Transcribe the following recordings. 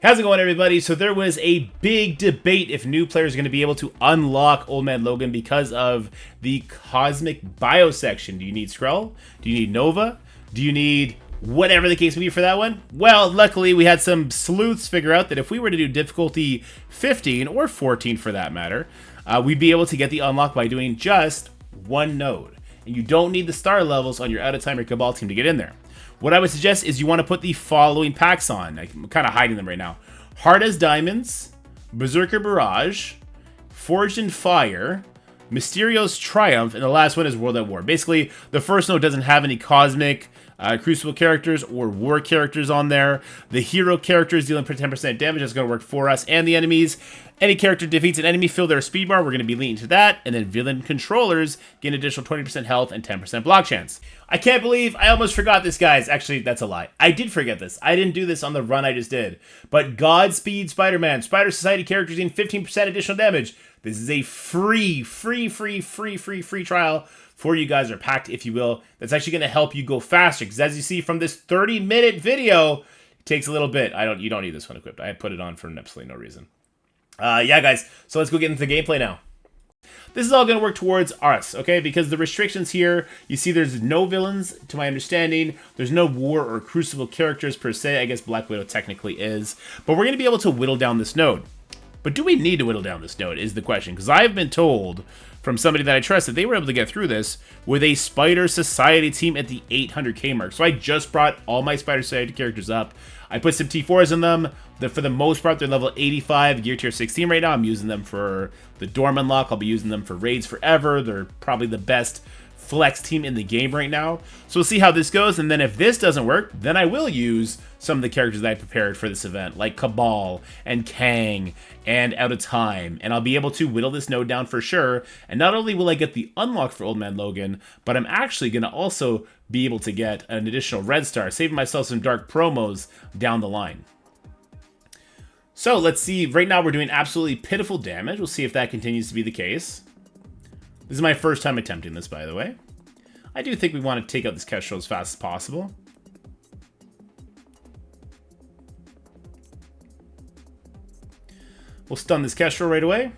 How's it going, everybody? So there was a big debate if new players are going to be able to unlock Old Man Logan because of the Cosmic Bio section. Do you need Skrull? Do you need Nova? Do you need whatever the case may be for that one? Well, luckily we had some sleuths figure out that if we were to do difficulty 15, or 14 for that matter, we'd be able to get the unlock by doing just one node. And you don't need the star levels on your out-of-time or Cabal team to get in there. What I would suggest is you want to put the following packs on. I'm kind of hiding them right now. Hard as Diamonds, Berserker Barrage, Forged in Fire, Mysterio's Triumph, and the last one is World at War. Basically, the first node doesn't have any Cosmic Crucible characters or War characters on there. The hero characters dealing 10% damage is going to work for us and the enemies. Any character defeats an enemy, fill their speed bar. We're going to be leaning to that. And then villain controllers gain additional 20% health and 10% block chance. I can't believe I almost forgot this, guys. Actually, that's a lie. I did forget this. I didn't do this on the run I just did. But Godspeed Spider-Man. Spider Society characters gain 15% additional damage. This is a free trial for you guys, or packed, if you will. That's actually going to help you go faster. Because as you see from this 30-minute video, it takes a little bit. You don't need this one equipped. I put it on for absolutely no reason. Yeah, guys, so let's go get into the gameplay now. This is all going to work towards us, okay? Because the restrictions here, you see there's no villains, to my understanding. There's no War or Crucible characters per se. I guess Black Widow technically is. But we're going to be able to whittle down this node. But do we need to whittle down this node is the question. Because I've been told from somebody that I trust that they were able to get through this with a Spider Society team at the 800k mark. So I just brought all my Spider Society characters up. I put some T4s in them. For the most part, they're level 85, gear tier 16 right now. I'm using them for the Dorm unlock. I'll be using them for raids forever. They're probably the best flex team in the game right now. So we'll see how this goes. And then if this doesn't work, then I will use some of the characters that I prepared for this event, like Cabal and Kang and Out of Time. And I'll be able to whittle this node down for sure. And not only will I get the unlock for Old Man Logan, but I'm actually going to also be able to get an additional red star, saving myself some dark promos down the line. So let's see. Right now we're doing absolutely pitiful damage. We'll see if that continues to be the case. This is my first time attempting this, by the way. I do think we want to take out this Kestrel as fast as possible. We'll stun this Kestrel right away.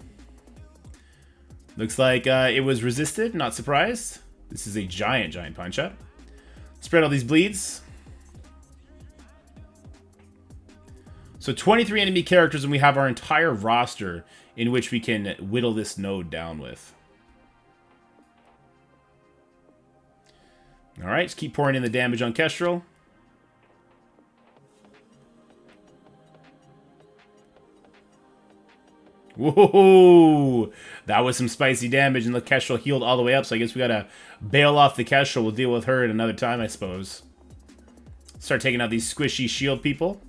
Looks like it was resisted, not surprised. This is a giant punch-up. Spread all these bleeds. So 23 enemy characters, and we have our entire roster in which we can whittle this node down with. Alright, just keep pouring in the damage on Kestrel. Whoa! That was some spicy damage, and the Kestrel healed all the way up, so I guess we gotta bail off the Kestrel. We'll deal with her at another time, I suppose. Start taking out these squishy shield people.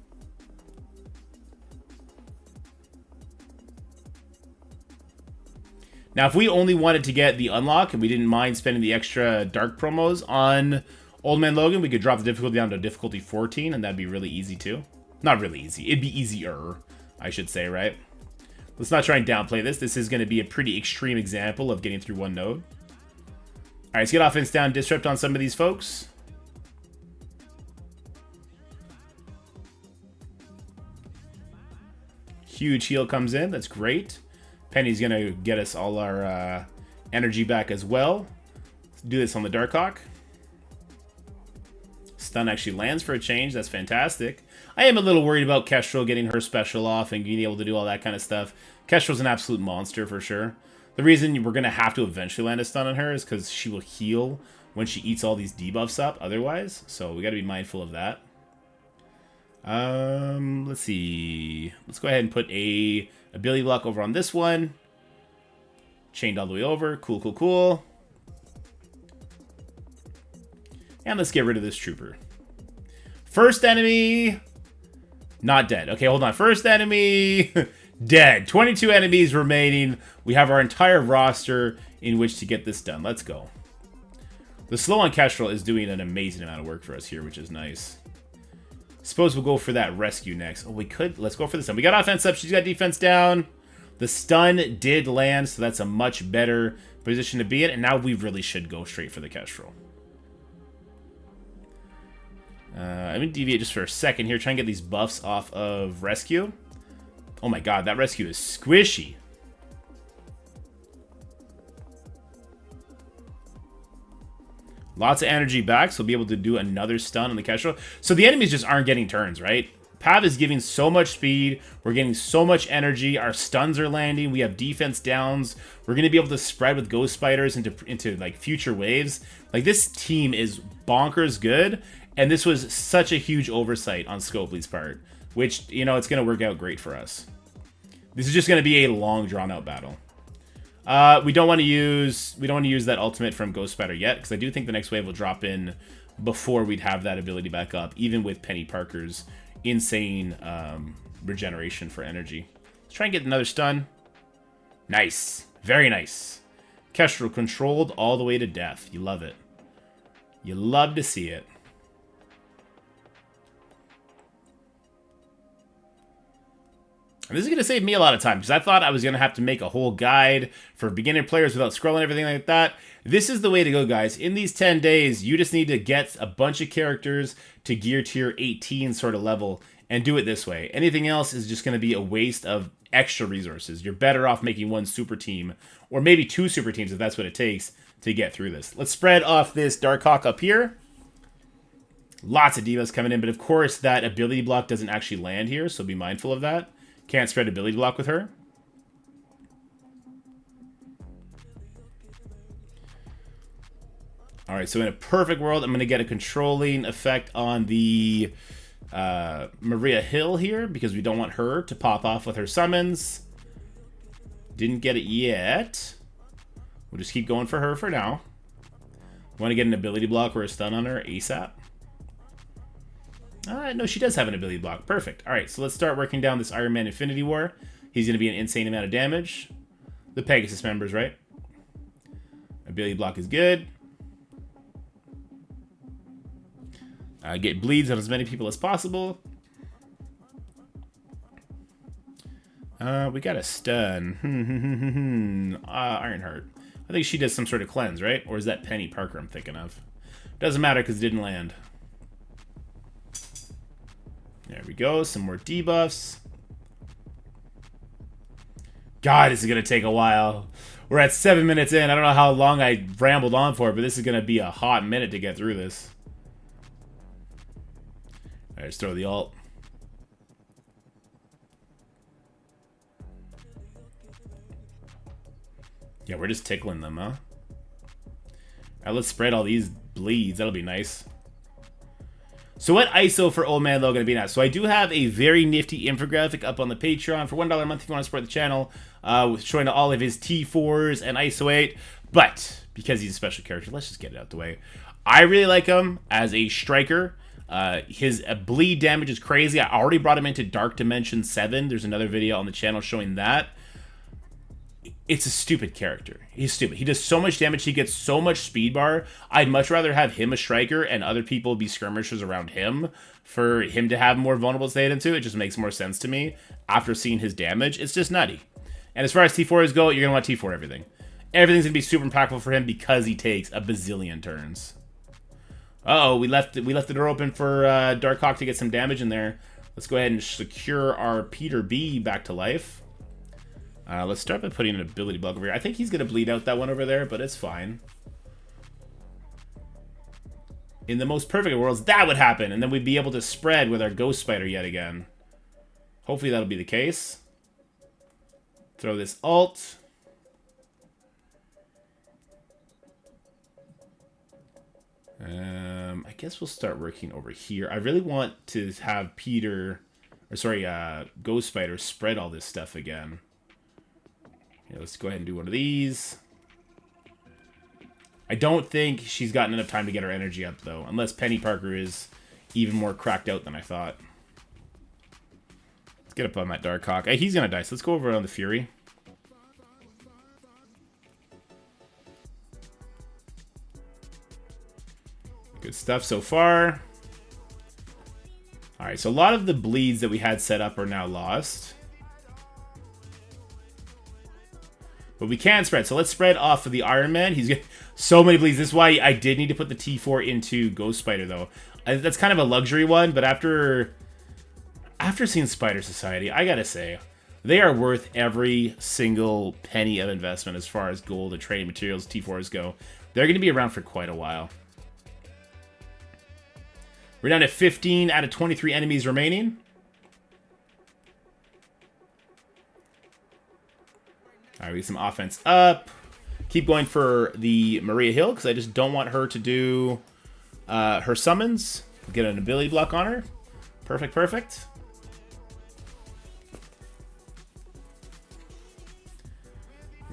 Now, if we only wanted to get the unlock and we didn't mind spending the extra dark promos on Old Man Logan, we could drop the difficulty down to difficulty 14, and that'd be really easy too. Not really easy. It'd be easier, I should say, right? Let's not try and downplay this. This is going to be a pretty extreme example of getting through one node. All right, let's get offense down, disrupt on some of these folks. Huge heal comes in. That's great. Penny's going to get us all our energy back as well. Let's do this on the Darkhawk. Stun actually lands for a change. That's fantastic. I am a little worried about Kestrel getting her special off and being able to do all that kind of stuff. Kestrel's an absolute monster for sure. The reason we're going to have to eventually land a stun on her is because she will heal when she eats all these debuffs up otherwise. So we got to be mindful of that. Let's see. Let's go ahead and put a ability block over on this one. Chained all the way over. Cool. And let's get rid of this trooper. First enemy, not dead. Okay, hold on. First enemy, dead. 22 enemies remaining. We have our entire roster in which to get this done. Let's go. The slow on Kestrel is doing an amazing amount of work for us here, which is nice. Suppose we'll go for that rescue next. Oh, we could. Let's go for this one. We got offense up. She's got defense down. The stun did land, so that's a much better position to be in. And now we really should go straight for the Kestrel. I'm going to deviate just for a second here. Try and get these buffs off of Rescue. Oh my god, that Rescue is squishy. Lots of energy back, so we'll be able to do another stun on the Kestrel. So the enemies just aren't getting turns, right? Pav is giving so much speed. We're getting so much energy. Our stuns are landing. We have defense downs. We're going to be able to spread with Ghost Spiders into like future waves. Like, this team is bonkers good. And this was such a huge oversight on Scopely's part, which, you know, it's going to work out great for us. This is just going to be a long, drawn-out battle. We don't want to use that ultimate from Ghost Spider yet, because I do think the next wave will drop in before we'd have that ability back up, even with Penny Parker's insane regeneration for energy. Let's try and get another stun. Nice. Very nice. Kestrel controlled all the way to death. You love it. You love to see it. And this is going to save me a lot of time, because I thought I was going to have to make a whole guide for beginner players without scrolling, everything like that. This is the way to go, guys. In these 10 days, you just need to get a bunch of characters to gear tier 18 sort of level and do it this way. Anything else is just going to be a waste of extra resources. You're better off making one super team, or maybe 2 super teams if that's what it takes to get through this. Let's spread off this Darkhawk up here. Lots of divas coming in, but of course that ability block doesn't actually land here, so be mindful of that. Can't spread ability block with her. Alright, so in a perfect world, I'm going to get a controlling effect on the Maria Hill here, because we don't want her to pop off with her summons. Didn't get it yet. We'll just keep going for her for now. Want to get an ability block or a stun on her ASAP. No, she does have an ability block. Perfect. All right, so let's start working down this Iron Man Infinity War. He's going to be an insane amount of damage. The Pegasus members, right? Ability block is good. Get bleeds on as many people as possible. We got a stun. Ironheart. I think she does some sort of cleanse, right? Or is that Penny Parker I'm thinking of? Doesn't matter because it didn't land. There we go. Some more debuffs. God, this is going to take a while. We're at 7 minutes in. I don't know how long I rambled on for, but this is going to be a hot minute to get through this. All right, let's throw the ult. Yeah, we're just tickling them, huh? All right, let's spread all these bleeds. That'll be nice. So what ISO for Old Man Logan to be at? So I do have a very nifty infographic up on the Patreon for $1 a month if you want to support the channel, showing all of his T4s and ISO 8. But because he's a special character, let's just get it out the way. I really like him as a striker. His bleed damage is crazy. I already brought him into Dark Dimension 7. There's another video on the channel showing that. It's a stupid character. He's stupid. He does so much damage. He gets so much speed bar. I'd much rather have him a striker and other people be skirmishers around him for him to have more vulnerable state into. It just makes more sense to me after seeing his damage. It's just nutty. And as far as T4s go, you're going to want T4 everything. Everything's going to be super impactful for him because he takes a bazillion turns. Uh-oh, we left the door open for Darkhawk to get some damage in there. Let's go ahead and secure our Peter B back to life. Let's start by putting an ability block over here. I think he's going to bleed out that one over there, but it's fine. In the most perfect of worlds, that would happen, and then we'd be able to spread with our Ghost Spider yet again. Hopefully that'll be the case. Throw this ult. I guess we'll start working over here. I really want to have Ghost Spider spread all this stuff again. Yeah, let's go ahead and do one of these. I don't think she's gotten enough time to get her energy up, though. Unless Penny Parker is even more cracked out than I thought. Let's get up on that Darkhawk. Hey, he's going to die, so let's go over on the Fury. Good stuff so far. Alright, so a lot of the bleeds that we had set up are now lost. But we can spread. So let's spread off of the Iron Man. He's got so many bleeds. This is why I did need to put the T4 into Ghost Spider, though. That's kind of a luxury one, but after seeing Spider Society, I gotta say, they are worth every single penny of investment as far as gold and trading materials, T4s go. They're going to be around for quite a while. We're down to 15 out of 23 enemies remaining. All right, we get some offense up. Keep going for the Maria Hill because I just don't want her to do her summons. Get an ability block on her. Perfect, perfect.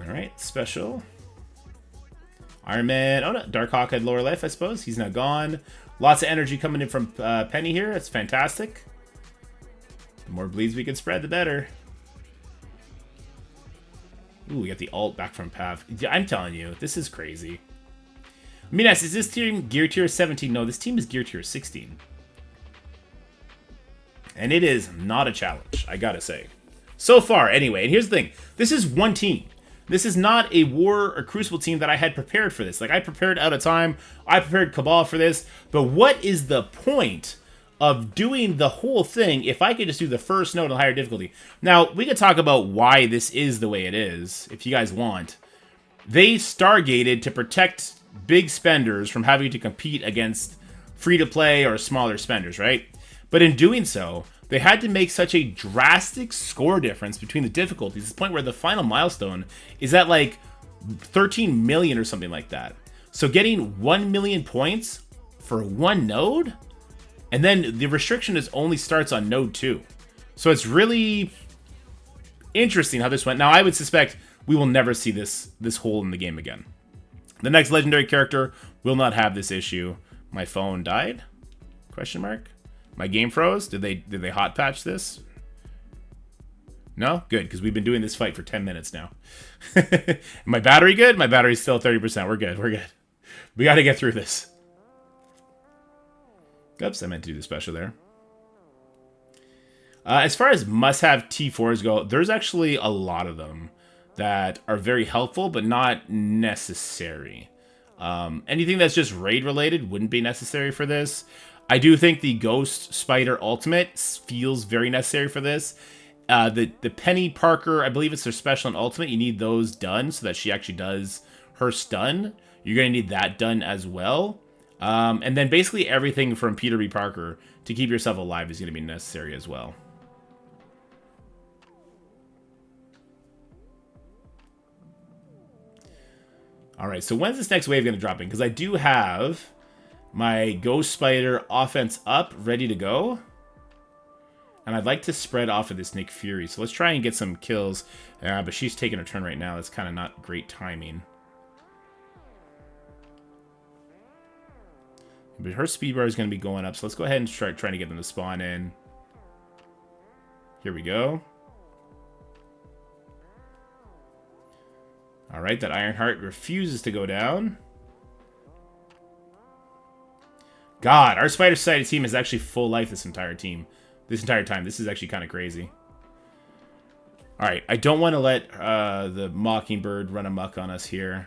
All right, special. Iron Man. Oh, no. Darkhawk had lower life, I suppose. He's now gone. Lots of energy coming in from Penny here. That's fantastic. The more bleeds we can spread, the better. Ooh, we got the ult back from Pav. I'm telling you, this is crazy. Minas, is this team gear tier 17? No, this team is gear tier 16. And it is not a challenge, I gotta say. So far, anyway. And here's the thing. This is one team. This is not a War or Crucible team that I had prepared for this. Like, I prepared out of time. I prepared Cabal for this. But what is the point of doing the whole thing if I could just do the first node on higher difficulty? Now, we could talk about why this is the way it is, if you guys want. They stargated to protect big spenders from having to compete against free-to-play or smaller spenders, right? But in doing so, they had to make such a drastic score difference between the difficulties, to the point where the final milestone is at like 13 million or something like that. So getting 1 million points for one node, and then the restriction only starts on node 2. So it's really interesting how this went. Now, I would suspect we will never see this hole in the game again. The next legendary character will not have this issue. My phone died? Question mark. My game froze? Did they hot patch this? No? Good, because we've been doing this fight for 10 minutes now. My battery good? My battery's still 30%. We're good. We're good. We got to get through this. Oops, I meant to do the special there. As far as must-have T4s go, there's actually a lot of them that are very helpful, but not necessary. Anything that's just raid-related wouldn't be necessary for this. I do think the Ghost Spider Ultimate feels very necessary for this. The Penny Parker, I believe it's their special and ultimate. You need those done so that she actually does her stun. You're going to need that done as well. And then basically everything from Peter B. Parker to keep yourself alive is going to be necessary as well. All right, so when's this next wave going to drop in? Because I do have my Ghost Spider offense up, ready to go. And I'd like to spread off of this Nick Fury. So let's try and get some kills. But she's taking her turn right now. That's kind of not great timing. But her speed bar is going to be going up. So let's go ahead and start trying to get them to spawn in. Here we go. All right, that Ironheart refuses to go down. God, our Spider Society team is actually full life this entire time. This is actually kind of crazy. All right, I don't want to let the Mockingbird run amok on us here.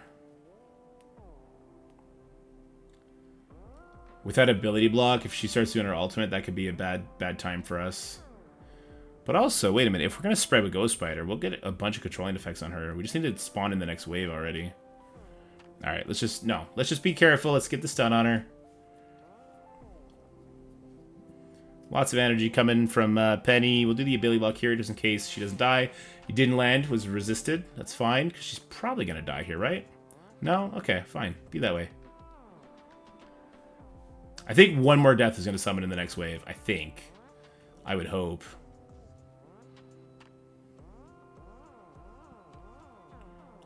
With that ability block, if she starts doing her ultimate, that could be a bad time for us. But also, wait a minute, if we're going to spread with Ghost Spider, we'll get a bunch of controlling effects on her. We just need to spawn in the next wave already. All right, let's just be careful. Let's get the stun on her. Lots of energy coming from Penny. We'll do the ability block here just in case she doesn't die. He didn't land, was resisted. That's fine, because she's probably going to die here, right? No? Okay, fine. Be that way. I think one more death is going to summon in the next wave. I think. I would hope.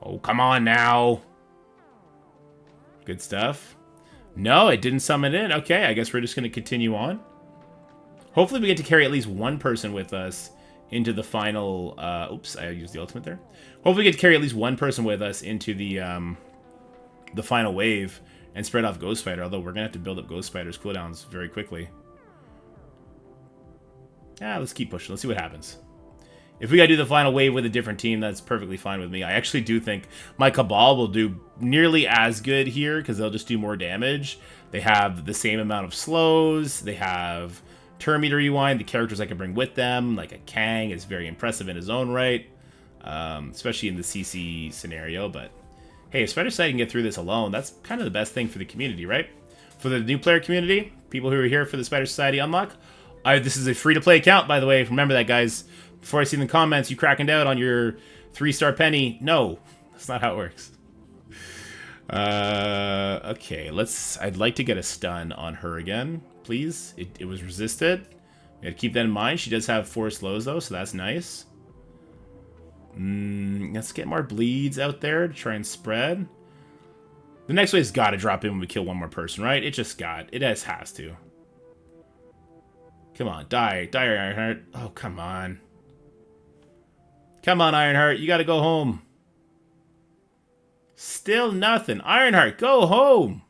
Oh, come on now. Good stuff. No, it didn't summon in. Okay, I guess we're just going to continue on. Hopefully we get to carry at least one person with us into the final... oops, I used the ultimate there. Hopefully we get to carry at least one person with us into the final wave and spread off Ghost Spider, although we're going to have to build up Ghost Spider's cooldowns very quickly. Yeah, let's keep pushing. Let's see what happens. If we gotta do the final wave with a different team, that's perfectly fine with me. I actually do think my Cabal will do nearly as good here, because they'll just do more damage. They have the same amount of slows. They have turn meter rewind. The characters I can bring with them, like a Kang, is very impressive in his own right. Especially in the CC scenario, but hey, if Spider Society can get through this alone, that's kind of the best thing for the community, right? For the new player community, people who are here for the Spider Society unlock. This is a free-to-play account, by the way. Remember that, guys. Before I see in the comments you cracking down on your 3-star penny. No, that's not how it works. Okay, I'd like to get a stun on her again, please. It was resisted. You gotta keep that in mind. She does have 4 slows, though, so that's nice. Let's get more bleeds out there to try and spread. The next wave's got to drop in when we kill one more person, right? It just has to. Come on, die, Ironheart. Oh, come on. Come on, Ironheart, you gotta go home. Still nothing. Ironheart, go home.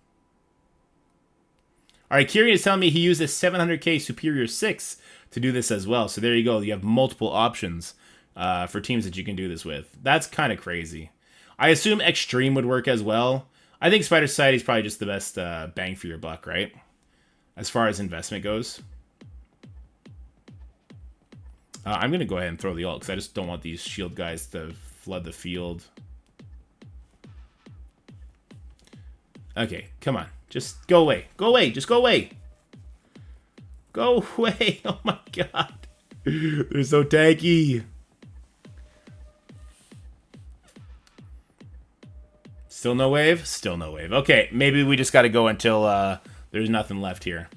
Alright, Kieran is telling me he used a 700k Superior 6 to do this as well. So there you go. You have multiple options for teams that you can do this with. That's kind of crazy. I assume Extreme would work as well. I think Spider Society is probably just the best bang for your buck, right? As far as investment goes. I'm going to go ahead and throw the ult, because I just don't want these shield guys to flood the field. Okay, come on. Just go away. Go away. Just go away. Go away. Oh my god. They're so tanky. Still no wave? Still no wave. Okay, maybe we just got to go until there's nothing left here.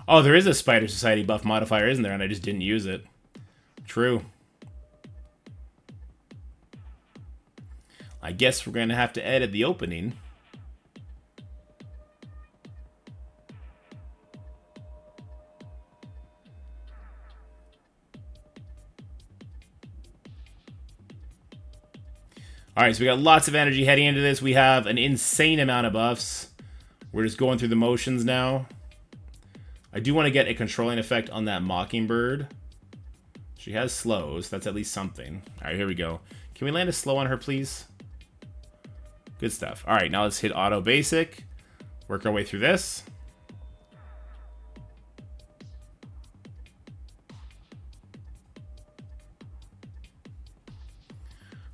Oh, there is a Spider Society buff modifier, isn't there? And I just didn't use it. True. I guess we're going to have to edit the opening. Alright, so we got lots of energy heading into this. We have an insane amount of buffs. We're just going through the motions now. I do want to get a controlling effect on that Mockingbird. She has slows. That's at least something. Alright, here we go. Can we land a slow on her, please? Good stuff. Alright, now let's hit auto basic. Work our way through this.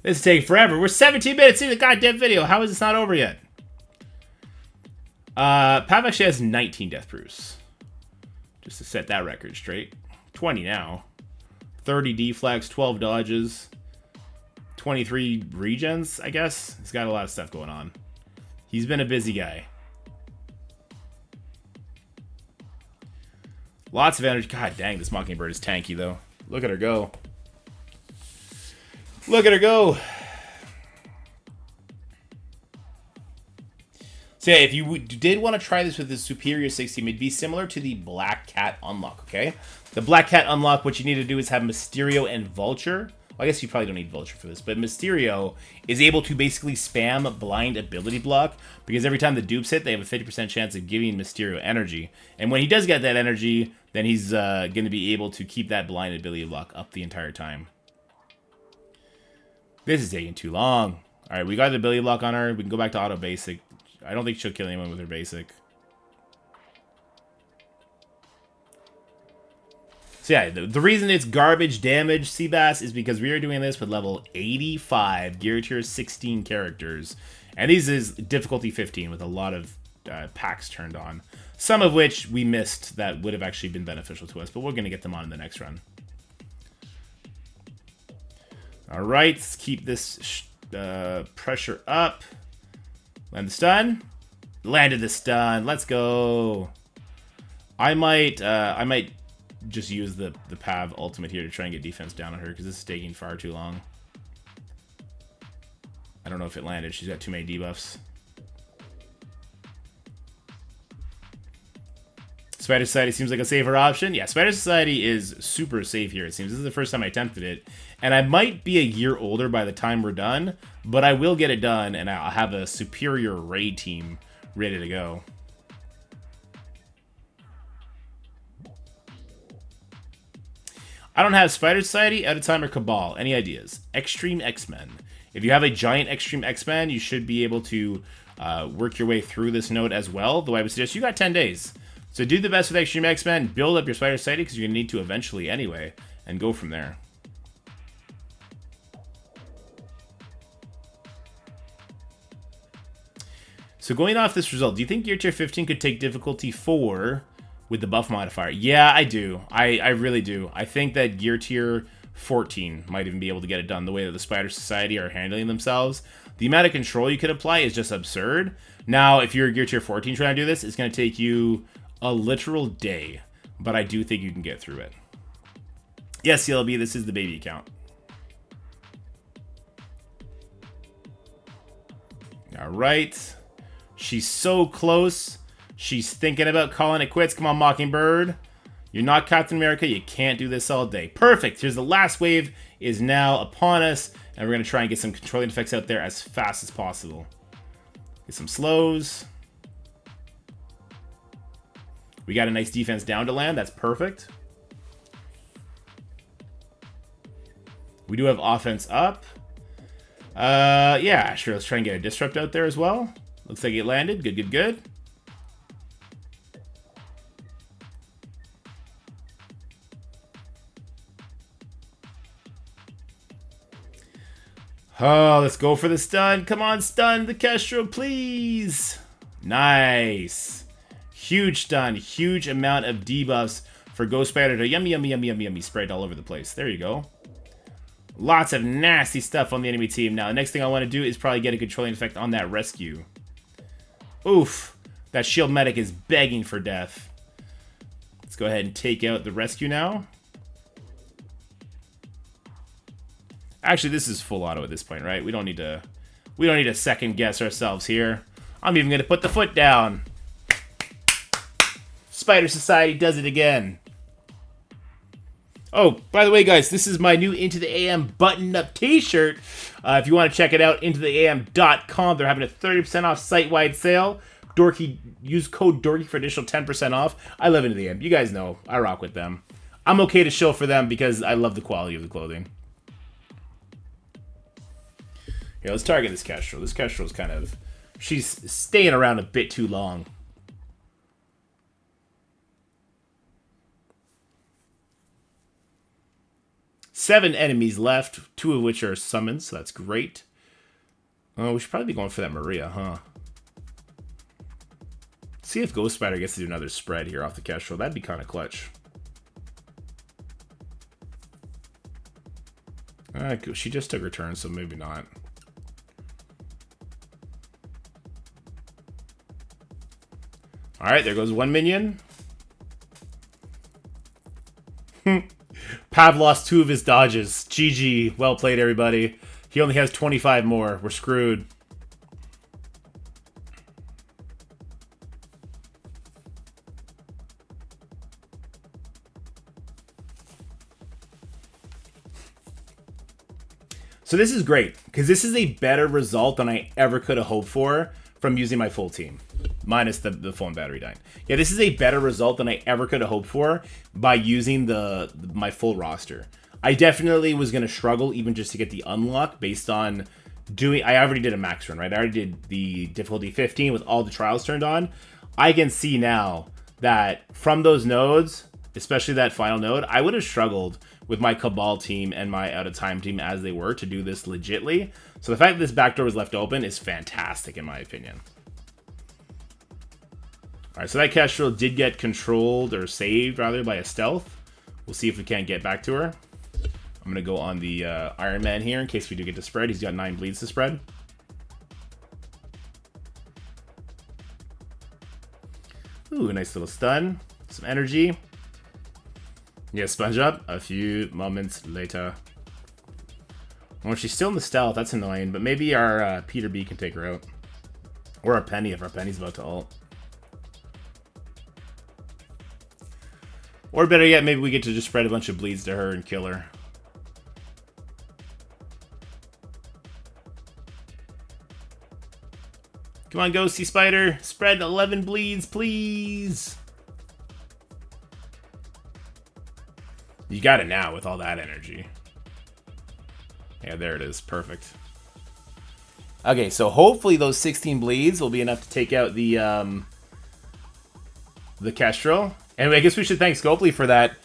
This is taking forever. We're 17 minutes into the goddamn video. How is this not over yet? Pav actually has 19 death proofs. Just to set that record straight. 20 now. 30 deflects, 12 dodges, 23 regens, I guess. He's got a lot of stuff going on. He's been a busy guy. Lots of energy. God dang, this Mockingbird is tanky, though. Look at her go. Look at her go. So yeah, if you did want to try this with the Superior 6 team, it'd be similar to the Black Cat unlock, okay? The Black Cat unlock, what you need to do is have Mysterio and Vulture. Well, I guess you probably don't need Vulture for this, but Mysterio is able to basically spam blind ability block, because every time the dupes hit, they have a 50% chance of giving Mysterio energy. And when he does get that energy, then he's going to be able to keep that blind ability block up the entire time. This is taking too long. Alright, we got the ability block on her. We can go back to auto basic. I don't think she'll kill anyone with her basic. So yeah, the reason it's garbage damage, Seabass, is because we are doing this with level 85 Gear Tier 16 characters. And these is difficulty 15 with a lot of packs turned on. Some of which we missed that would have actually been beneficial to us, but we're going to get them on in the next run. Alright, let's keep this pressure up. Land the stun. Landed the stun. Let's go. I might just use the Pav ultimate here to try and get defense down on her, because this is taking far too long. I don't know if it landed. She's got too many debuffs. Spider Society seems like a safer option. Yeah, Spider Society is super safe here, it seems. This is the first time I attempted it. And I might be a year older by the time we're done, but I will get it done, and I'll have a superior raid team ready to go. I don't have Spider Society, Out of Time, or Cabal. Any ideas? Extreme X-Men. If you have a giant Extreme X-Men, you should be able to work your way through this node as well. Though I would suggest you got 10 days. So do the best with Extreme X-Men, build up your Spider Society, because you're going to need to eventually anyway, and go from there. So going off this result, do you think Gear Tier 15 could take difficulty 4 with the buff modifier? Yeah, I do. I really do. I think that Gear Tier 14 might even be able to get it done the way that the Spider Society are handling themselves. The amount of control you could apply is just absurd. Now, if you're Gear Tier 14 trying to do this, it's going to take you a literal day. But I do think you can get through it. Yes, CLB, this is the baby account. All right. She's so close. She's thinking about calling it quits. Come on, Mockingbird. You're not Captain America. You can't do this all day. Perfect. Here's the last wave is now upon us. And we're going to try and get some controlling effects out there as fast as possible. Get some slows. We got a nice defense down to land. That's perfect. We do have offense up. Yeah, sure. Let's try and get a disrupt out there as well. Looks like it landed. Good, good, good. Oh, let's go for the stun. Come on, stun the Kestrel, please. Nice. Huge stun. Huge amount of debuffs for Ghost Spider to yummy, yummy, yummy, yummy, yummy spread all over the place. There you go. Lots of nasty stuff on the enemy team. Now, the next thing I want to do is probably get a controlling effect on that rescue. Oof. That shield medic is begging for death. Let's go ahead and take out the rescue now. Actually, this is full auto at this point, right? We don't need to second guess ourselves here. I'm even going to put the foot down. Spider Society does it again. Oh, by the way, guys, this is my new Into the AM button-up t-shirt. If you want to check it out, intotheam.com. They're having a 30% off site-wide sale. Dorky, use code Dorky for additional 10% off. I love Into the AM. You guys know I rock with them. I'm okay to shill for them because I love the quality of the clothing. Here, let's target this Kestrel. This Kestrel's kind of... she's staying around a bit too long. Seven enemies left, 2 of which are summons, so that's great. Oh, we should probably be going for that Maria, huh? See if Ghost Spider gets to do another spread here off the Kestrel. That'd be kind of clutch. She just took her turn, so maybe not. Alright, there goes one minion. Pav lost 2 of his dodges. GG. Well played, everybody. He only has 25 more. We're screwed. So this is great, because this is a better result than I ever could have hoped for from using my full team. Minus the phone battery dying. Yeah, this is a better result than I ever could have hoped for by using my full roster. I definitely was going to struggle even just to get the unlock based on doing... I already did a max run, right? I already did the difficulty 15 with all the trials turned on. I can see now that from those nodes, especially that final node, I would have struggled with my Cabal team and my Out of Time team as they were to do this legitly. So the fact that this backdoor was left open is fantastic in my opinion. Alright, so that Kestrel did get controlled, or saved, rather, by a stealth. We'll see if we can't get back to her. I'm going to go on the Iron Man here in case we do get to spread. He's got 9 bleeds to spread. Ooh, nice little stun. Some energy. Yeah, sponge up a few moments later. Well, she's still in the stealth. That's annoying. But maybe our Peter B can take her out. Or our Penny if our Penny's about to ult. Or better yet, maybe we get to just spread a bunch of bleeds to her and kill her. Come on, Ghosty Spider. Spread 11 bleeds, please. You got it now with all that energy. Yeah, there it is. Perfect. Okay, so hopefully those 16 bleeds will be enough to take out the Kestrel. And I guess we should thank Scopely for that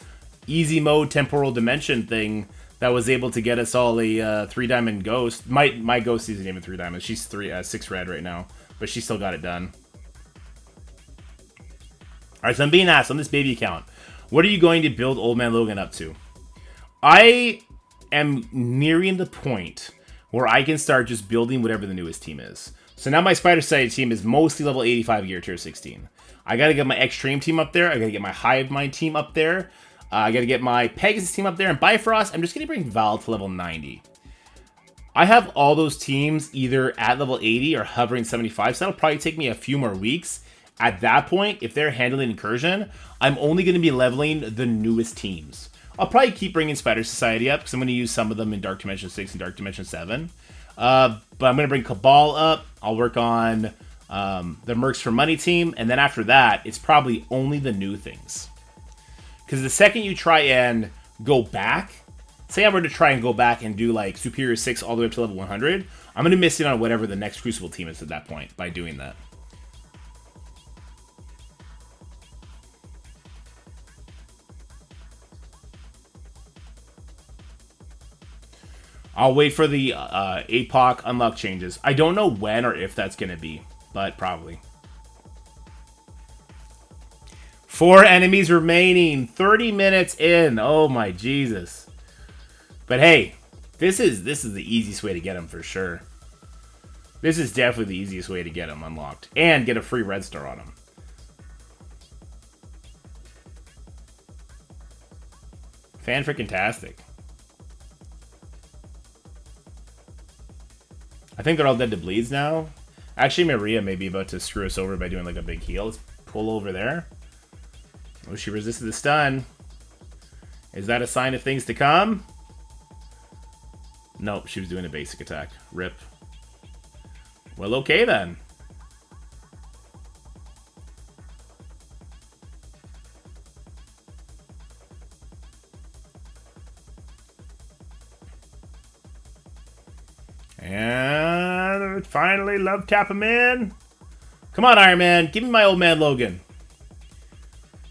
easy mode temporal dimension thing that was able to get us all a 3-diamond ghost. My ghost isn't even 3 diamonds. She's 6 red right now, but she still got it done. All right, so I'm being asked on this baby account, what are you going to build Old Man Logan up to? I am nearing the point where I can start just building whatever the newest team is. So now my Spider Society team is mostly level 85 gear tier 16. I gotta get my Extreme team up there. I gotta get my Hive Mind team up there. I gotta get my Pegasus team up there. And Bifrost, I'm just gonna bring Val to level 90. I have all those teams either at level 80 or hovering 75, so that'll probably take me a few more weeks. At that point, if they're handling Incursion, I'm only going to be leveling the newest teams. I'll probably keep bringing Spider Society up, because I'm going to use some of them in Dark Dimension 6 and Dark Dimension 7. But I'm going to bring Cabal up. I'll work on the Mercs for Money team, and then after that, it's probably only the new things. Because the second you try and go back, say I were to try and go back and do like Superior 6 all the way up to level 100, I'm going to miss it on whatever the next Crucible team is at that point by doing that. I'll wait for the APOC unlock changes. I don't know when or if that's going to be, but probably. 4 enemies remaining. 30 minutes in. Oh my Jesus. But hey, this is the easiest way to get them for sure. This is definitely the easiest way to get them unlocked. And get a free red star on them. Fan-freaking-tastic. I think they're all dead to bleeds now. Actually, Maria may be about to screw us over by doing like a big heal. Let's pull over there. Oh, she resisted the stun. Is that a sign of things to come? Nope, she was doing a basic attack. Rip. Well, okay then. And finally, love tap him in. Come on, Iron Man. Give me my Old Man Logan.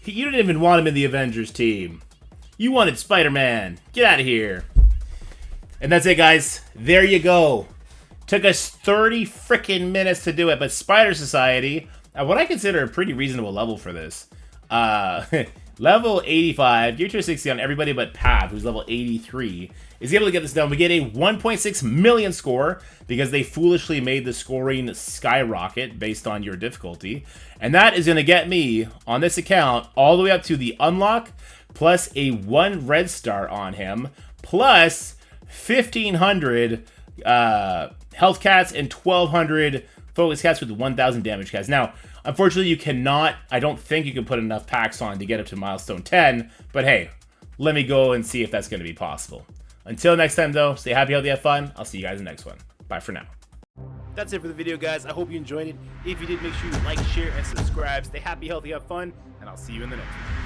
You didn't even want him in the Avengers team. You wanted Spider-Man. Get out of here. And that's it, guys. There you go. Took us 30 freaking minutes to do it, but Spider Society, at what I consider a pretty reasonable level for this. Level 85, gear tier 60 on everybody but Pav, who's level 83, is able to get this done. We get a 1.6 million score because they foolishly made the scoring skyrocket based on your difficulty. And that is going to get me, on this account, all the way up to the unlock, plus a 1 red star on him, plus 1,500 health cats and 1,200 focus cats with 1,000 damage cats. Now, unfortunately, you cannot, I don't think you can put enough packs on to get up to milestone 10, but hey, let me go and see if that's going to be possible. Until next time, though, stay happy, healthy, have fun. I'll see you guys in the next one. Bye for now. That's it for the video, guys. I hope you enjoyed it. If you did, make sure you like, share, and subscribe. Stay happy, healthy, have fun, and I'll see you in the next one.